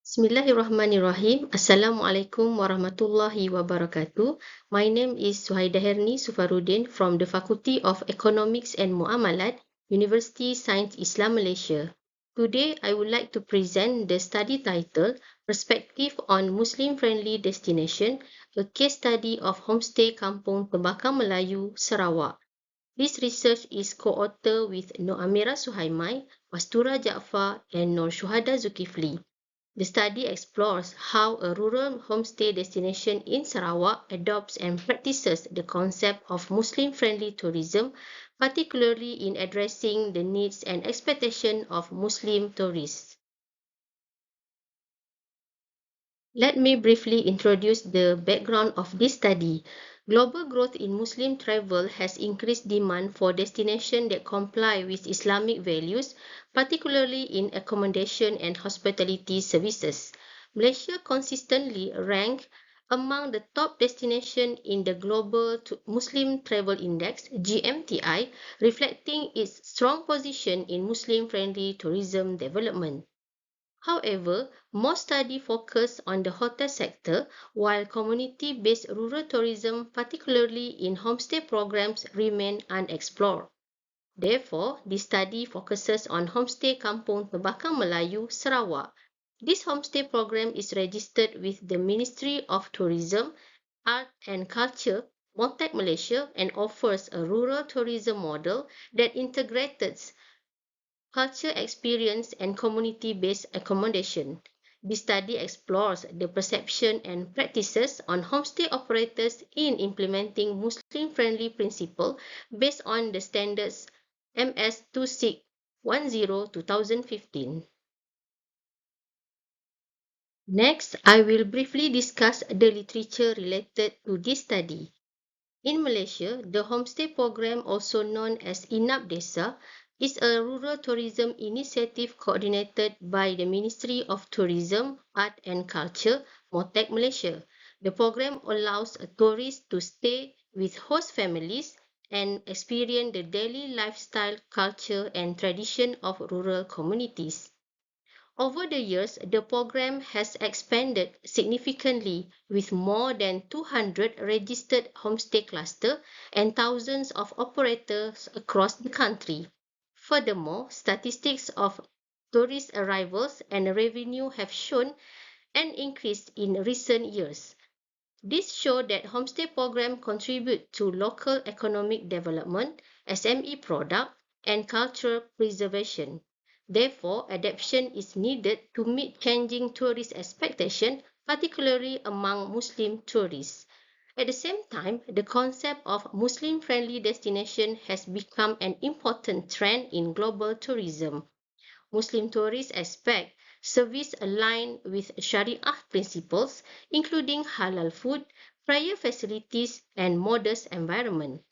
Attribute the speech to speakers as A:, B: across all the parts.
A: Bismillahirrahmanirrahim. Assalamualaikum warahmatullahi wabarakatuh. My name is Suhaida Herni Sufaruddin from the Faculty of Economics and Muamalat, University Science Islam Malaysia. Today, I would like to present the study title Perspective on Muslim-Friendly Destination, a case study of Homestay Kampung Tembakau Melayu, Sarawak. This research is co-authored with Nur Amira Suhaimai, Mastura Jaafar and Nur Syuhada Zulkifli. The study explores how a rural homestay destination in Sarawak adopts and practices the concept of Muslim-friendly tourism, particularly in addressing the needs and expectations of Muslim tourists. Let me briefly introduce the background of this study. Global growth in Muslim travel has increased demand for destinations that comply with Islamic values, particularly in accommodation and hospitality services. Malaysia consistently ranks among the top destinations in the Global Muslim Travel Index (GMTI), reflecting its strong position in Muslim-friendly tourism development. However, most studies focus on the hotel sector, while community-based rural tourism, particularly in homestay programs, remain unexplored. Therefore, this study focuses on Homestay Kampung Tembakau Melayu, Sarawak. This homestay program is registered with the Ministry of Tourism, Art and Culture, MOTAC Malaysia, and offers a rural tourism model that integrates culture experience and community-based accommodation. This study explores the perception and practices on homestay operators in implementing Muslim-friendly principles based on the standards MS 2610-2015. Next, I will briefly discuss the literature related to this study. In Malaysia, the homestay program, also known as Inap Desa, is a rural tourism initiative coordinated by the Ministry of Tourism, Art and Culture, MOTAC Malaysia. The program allows tourists to stay with host families and experience the daily lifestyle, culture and tradition of rural communities. Over the years, the program has expanded significantly with more than 200 registered homestay clusters and thousands of operators across the country. Furthermore, statistics of tourist arrivals and revenue have shown an increase in recent years. This shows that homestay programs contribute to local economic development, SME product, and cultural preservation. Therefore, adaptation is needed to meet changing tourist expectations, particularly among Muslim tourists. At the same time, the concept of Muslim-friendly destination has become an important trend in global tourism. Muslim tourists expect service aligned with Shariah principles, including halal food, prayer facilities, and modest environment.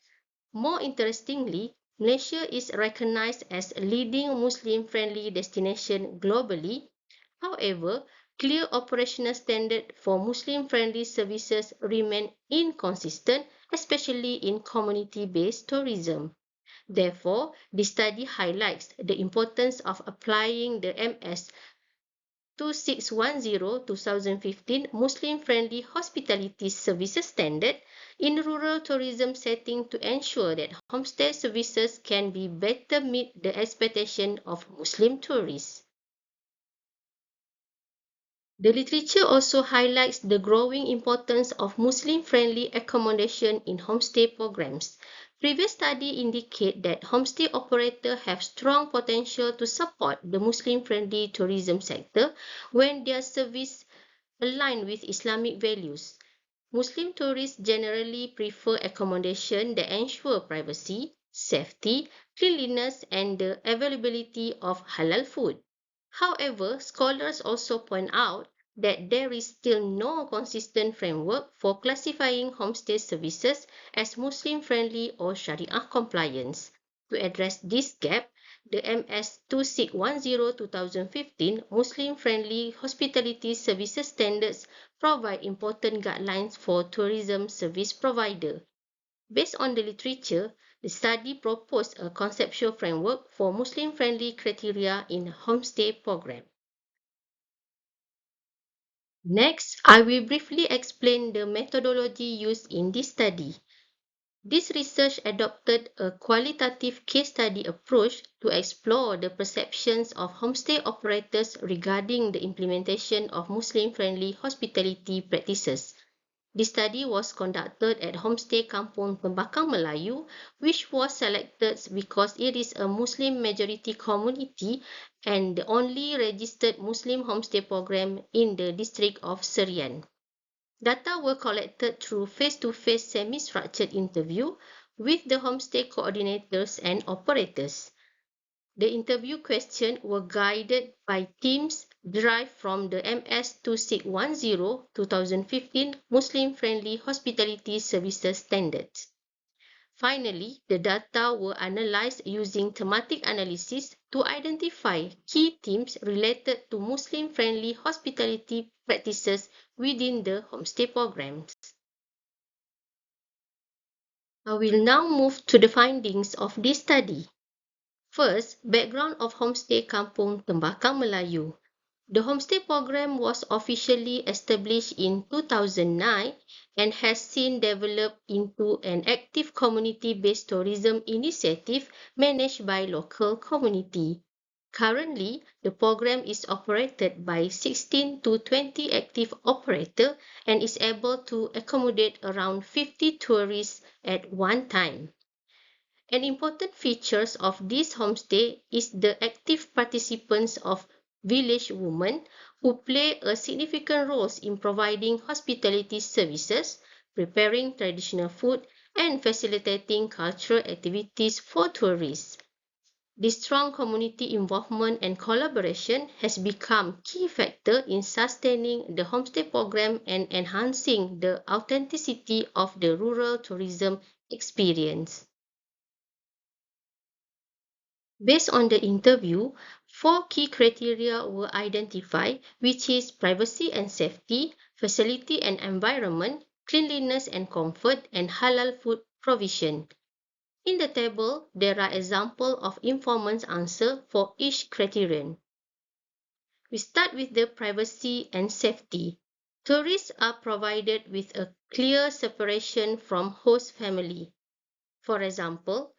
A: More interestingly, Malaysia is recognized as a leading Muslim-friendly destination globally. However, clear operational standards for Muslim-friendly services remain inconsistent, especially in community-based tourism. Therefore, this study highlights the importance of applying the MS 2610-2015 Muslim-friendly hospitality services standard in rural tourism setting to ensure that homestay services can be better meet the expectation of Muslim tourists. The literature also highlights the growing importance of Muslim-friendly accommodation in homestay programs. Previous studies indicate that homestay operators have strong potential to support the Muslim-friendly tourism sector when their service align with Islamic values. Muslim tourists generally prefer accommodation that ensure privacy, safety, cleanliness, and the availability of halal food. However, scholars also point out that there is still no consistent framework for classifying homestay services as Muslim-friendly or Sharia compliant. To address this gap, the MS 2610-2015 Muslim-friendly hospitality services standards provide important guidelines for tourism service providers. Based on the literature, the study proposed a conceptual framework for Muslim-friendly criteria in homestay program. Next, I will briefly explain the methodology used in this study. This research adopted a qualitative case study approach to explore the perceptions of homestay operators regarding the implementation of Muslim-friendly hospitality practices. The study was conducted at Homestay Kampung Pembakang Melayu, which was selected because it is a Muslim-majority community and the only registered Muslim homestay program in the district of Serian. Data were collected through face-to-face semi-structured interview with the homestay coordinators and operators. The interview questions were guided by themes derived from the MS 2610 2015 Muslim-Friendly Hospitality Services Standards. Finally, the data were analyzed using thematic analysis to identify key themes related to Muslim-friendly hospitality practices within the homestay programs. I will now move to the findings of this study. First, background of Homestay Kampung Tembakang Melayu. The homestay program was officially established in 2009 and has since developed into an active community-based tourism initiative managed by local community. Currently, the program is operated by 16 to 20 active operators and is able to accommodate around 50 tourists at one time. An important feature of this homestay is the active participants of village women who play a significant role in providing hospitality services, preparing traditional food, and facilitating cultural activities for tourists. This strong community involvement and collaboration has become key factor in sustaining the homestay program and enhancing the authenticity of the rural tourism experience. Based on the interview, 4 key criteria were identified, which is privacy and safety, facility and environment, cleanliness and comfort, and halal food provision. In the table, there are examples of informant's answer for each criterion. We start with the privacy and safety. Tourists are provided with a clear separation from host family. For example,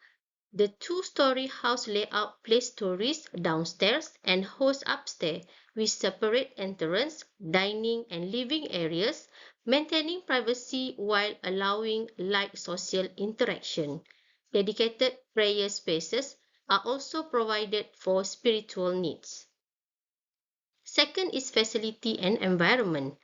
A: the 2-story house layout places tourists downstairs and hosts upstairs with separate entrance, dining and living areas, maintaining privacy while allowing light social interaction. Dedicated prayer spaces are also provided for spiritual needs. Second is facility and environment.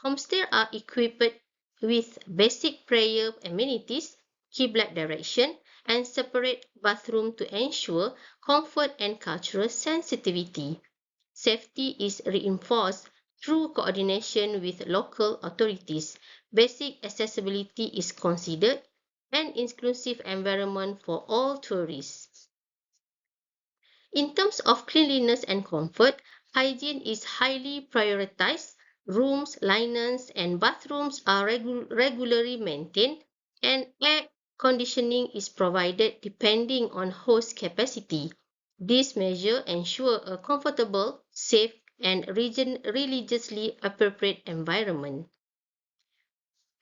A: Homestays are equipped with basic prayer amenities, Qiblat direction, and separate bathroom to ensure comfort and cultural sensitivity. Safety is reinforced through coordination with local authorities. Basic accessibility is considered and inclusive environment for all tourists. In terms of cleanliness and comfort, hygiene is highly prioritized. Rooms, linens, and bathrooms are regularly maintained, and air conditioning is provided depending on host capacity. These measures ensure a comfortable, safe, and religiously appropriate environment.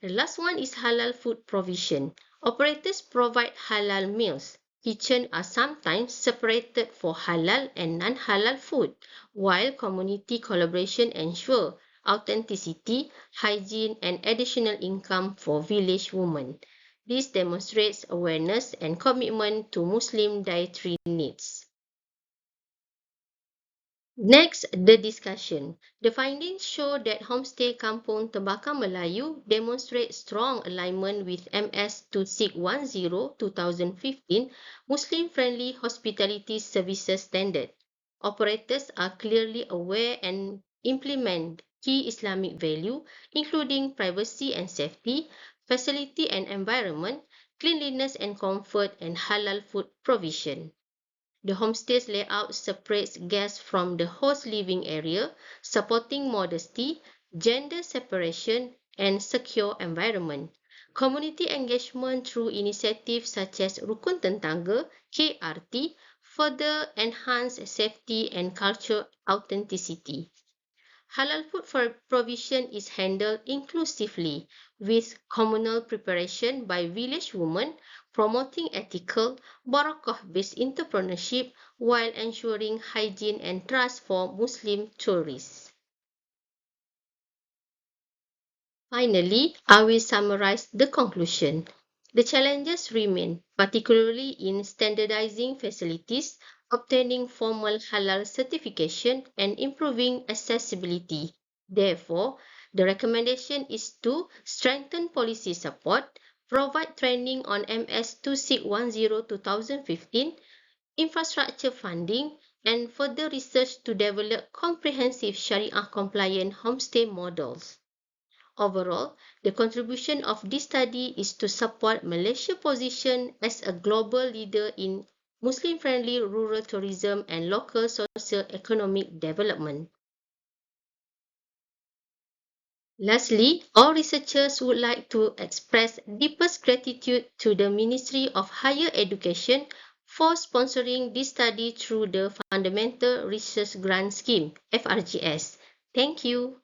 A: The last one is halal food provision. Operators provide halal meals. Kitchens are sometimes separated for halal and non-halal food, while community collaboration ensures authenticity, hygiene, and additional income for village women. This demonstrates awareness and commitment to Muslim dietary needs. Next, the discussion. The findings show that Homestay Kampung Tembakang Melayu demonstrates strong alignment with MS 2610 2015 Muslim-friendly hospitality services standard. Operators are clearly aware and implement key Islamic value, including privacy and safety, facility and environment, cleanliness and comfort, and halal food provision. The homestay's layout separates guests from the host living area, supporting modesty, gender separation, and secure environment. Community engagement through initiatives such as Rukun Tetangga, KRT, further enhance safety and cultural authenticity. Halal food provision is handled inclusively with communal preparation by village women, promoting ethical, barakah-based entrepreneurship while ensuring hygiene and trust for Muslim tourists. Finally, I will summarize the conclusion. The challenges remain, particularly in standardizing facilities, obtaining formal halal certification, and improving accessibility. Therefore, the recommendation is to strengthen policy support, provide training on MS 2610-2015, infrastructure funding, and further research to develop comprehensive Sharia-compliant homestay models. Overall, the contribution of this study is to support Malaysia's position as a global leader in Muslim-friendly rural tourism and local socio-economic development. Lastly, all researchers would like to express deepest gratitude to the Ministry of Higher Education for sponsoring this study through the Fundamental Research Grant Scheme, FRGS. Thank you.